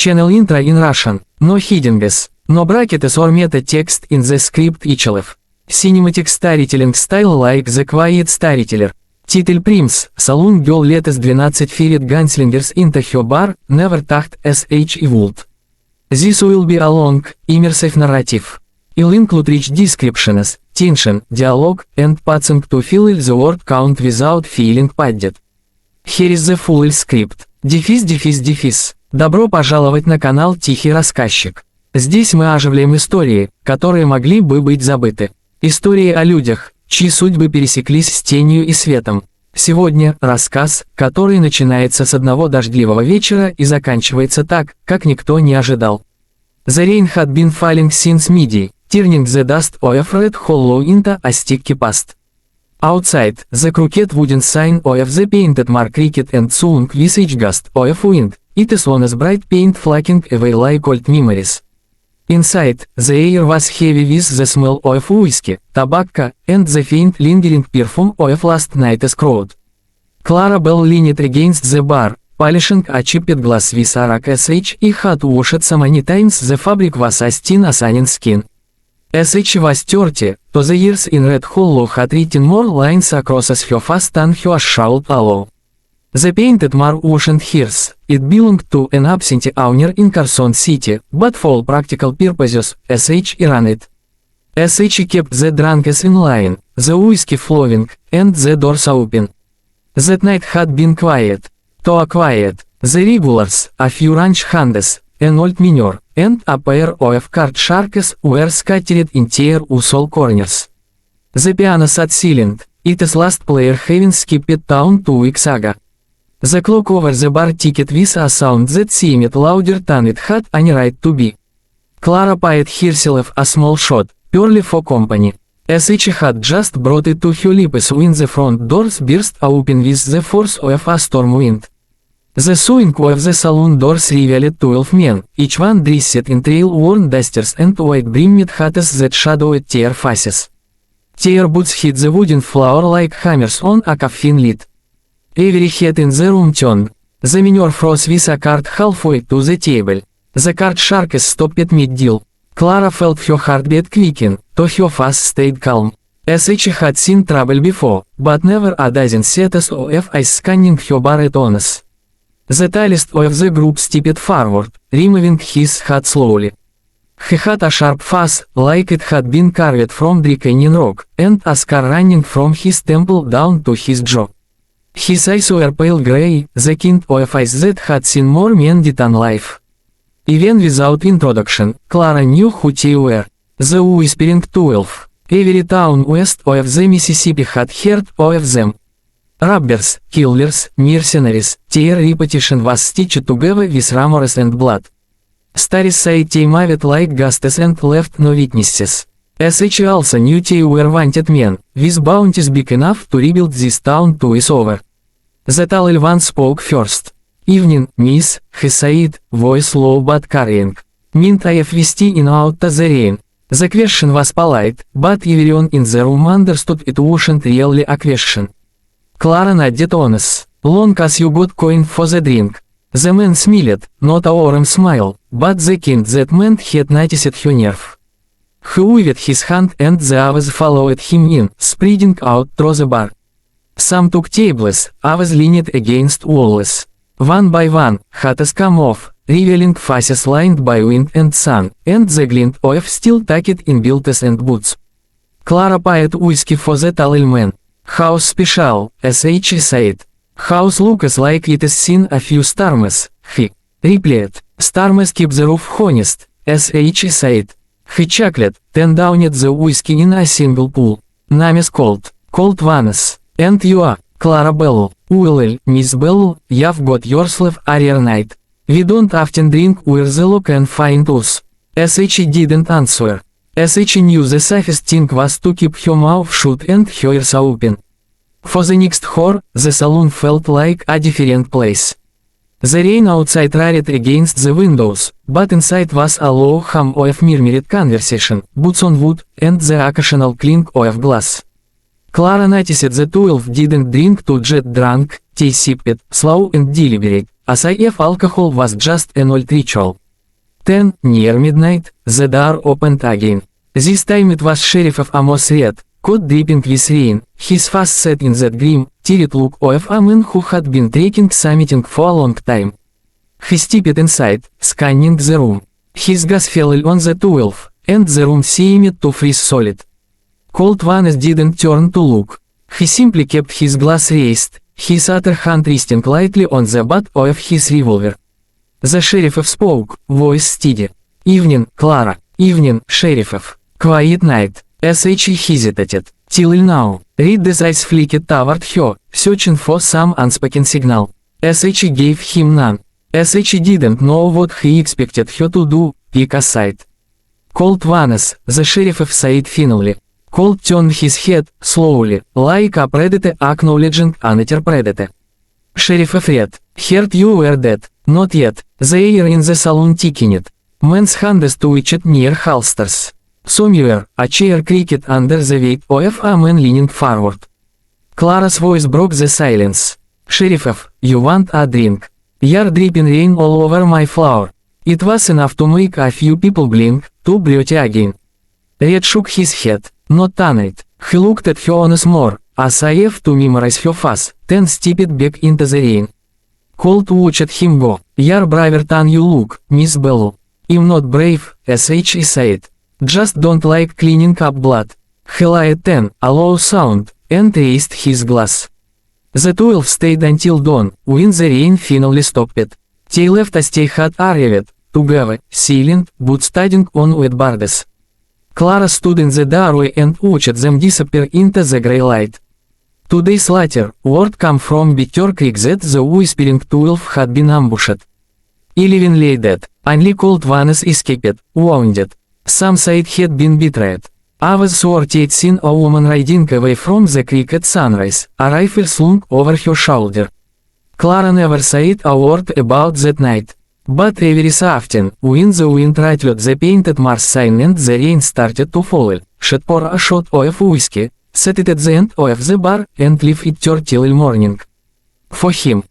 Channel intro in Russian, no headings, no brackets or meta text in the script itself. Cinematic storytelling style like the quiet storyteller. Title Prims, Saloon Girl Latest 12 Feared Gunslingers into her bar, never thought sh evolved. This will be a long, immersive narrative. It'll include rich descriptions, tension, dialogue, and pausing to fill the word count without feeling padded. Here is the full script. Дефис. Добро пожаловать на канал Тихий Рассказчик. Здесь мы оживляем истории, которые могли бы быть забыты. Истории о людях, чьи судьбы пересеклись с тенью и светом. Сегодня рассказ, который начинается с одного дождливого вечера и заканчивается так, как никто не ожидал. The rain had been falling since midday, turning the dust of red hollow into a sticky past. Outside, the crooked wooden sign of the painted mark cricket and sung with each gust of wind, it is on as bright paint flaking away like old memories. Inside, the air was heavy with the smell of whiskey, tobacco, and the faint lingering perfume of last night's crowd. Clara Bell leaned against the bar, polishing a chipped glass with a rock sh he had washed so many times the fabric was as thin as onion skin. Sh was 30, to the years in red hollow had written more lines across as her face than her shoulder allow. The painted mark wasn't hers, it belonged to an absentee owner in Carson City, but for all practical purposes, Sh ran it. Sh kept the drunks in line, the whiskey flowing, and the doors open. That night had been quiet. Too quiet. The regulars, a few ranch hands, an old manure, and a pair of card sharks were scattered in tear all corners. The piano sat silent, its last player having skipped town 2 weeks ago. The clock over the bar ticked with a sound that seemed louder than it had any right to be. Clara paid herself a small shot, purely for company. Sh had just brought it to her lips when the front doors burst open with the force of a storm wind. The swing of the saloon doors revealed 12 men, each one dressed in trail-worn dusters and white-brimmed hats that shadowed their faces. Their boots hit the wooden floor like hammers on a coffin lid. Every head in the room turned. The manure froze with a card halfway to the table. The card sharks stopped mid-deal. Clara felt her heartbeat quicken, though her face stayed calm. Sh had seen trouble before, but never a dozen sets of eyes scanning her bar at once. The tallest of the group stepped forward, removing his hat slowly. He had a sharp face, like it had been carved from draconian rock, and a scar running from his temple down to his jaw. His eyes were pale gray, the kind of eyes that had seen more men dead than life. Even without introduction, Clara knew who they were. The Whispering 12. Every town west of the Mississippi had heard of them. Robbers, killers, mercenaries, their reputation was stitched together with rumors and blood. Stories say they moved like ghosts and left no witnesses. Sh also knew they were wanted men, with bounties big enough to rebuild this town twice over. The tall one spoke first. "Evening, miss," he said, voice low but carrying. "Mint I have vested in out the rain." The question was polite, but everyone in the room understood it wasn't really a question. Clara nodded honest. "Long as you got coin for the drink." The man smiled, not a warm smile, but the kind that meant he'd noticed her nerve. He waved his hand and the others followed him in, spreading out through the bar. Some took tables, others leaned against walls. One by one, hats come off, revealing faces lined by wind and sun, and the glint of steel tucked in belts and boots. Clara paid whiskey for the tall man. "House special," Sh said. "House looks like it has seen a few storms," he replied. "Storms keep the roof honest," Sh said. He chuckled, then downed the whiskey in a single pull. "Name is cold ones. And you are, Clara Bell." "Well, Miss Bell, you've got yourself a rare night. We don't often drink where the law can find us." Sh didn't answer. Sh knew the safest thing was to keep her mouth shut and her ears open. For the next hour, the saloon felt like a different place. The rain outside roared against the windows, but inside was a low hum of murmured conversation, boots on wood, and the occasional clink of glass. Clara noticed the 12 didn't drink to get drunk, they sipped, slow and deliberate, as if alcohol was just an old ritual. 10, near midnight, the door opened again. This time it was Sheriff of Amos Red, caught dripping with rain, his face set in that grim, tired look of a man who had been tracking something for a long time. He stepped inside, scanning the room. His gaze fell on the 12, and the room seemed to freeze solid. Cold Vanes didn't turn to look. He simply kept his glass raised, his other hand resting lightly on the butt of his revolver. The sheriff spoke, voice steady. Evening, Clara. Evening, sheriff. Quiet night. He hesitated. Till now. Reed's eyes flicked toward her, searching for some unspoken signal. He gave him none. He didn't know what he expected her to do, pick a side. Cold Vanes, the sheriff said finally. Cold turned his head, slowly, like a predator acknowledging another predator. Sheriff Red, heard you were dead. Not yet. The air in the saloon thickened. Men's hands twitched near holsters. Somewhere, a chair creaked under the weight of a man leaning forward. Clara's voice broke the silence. Sheriff, you want a drink? You're dripping rain all over my floor. It was enough to make a few people blink, to beauty again. Red shook his head. Not tonight. He looked at her once more, as if to memorize her face, then stepped back into the rain. Cold watched him go. You're braver than you look, Miss Bellew. I'm not brave, he said. Just don't like cleaning up blood. He lied then, a low sound, and raised his glass. The 12 stayed until dawn, when the rain finally stopped. They left as they had arrived, together, sailing, but standing on wet boards. Clara stood in the doorway and watched them disappear into the grey light. 2 days later, word came from Bitter Creek that the Whispering 12 had been ambushed. 11 lay dead. Only Cold Vanes escaped, wounded. Some said he had been betrayed. Others swore they'd seen a woman riding away from the creek at sunrise, a rifle slung over her shoulder. Clara never said a word about that night. But every so often, when the wind rattled the painted Mars sign and the rain started to fall, she'd pour a shot of whiskey, set it at the end of the bar, and leave it there till morning. For him,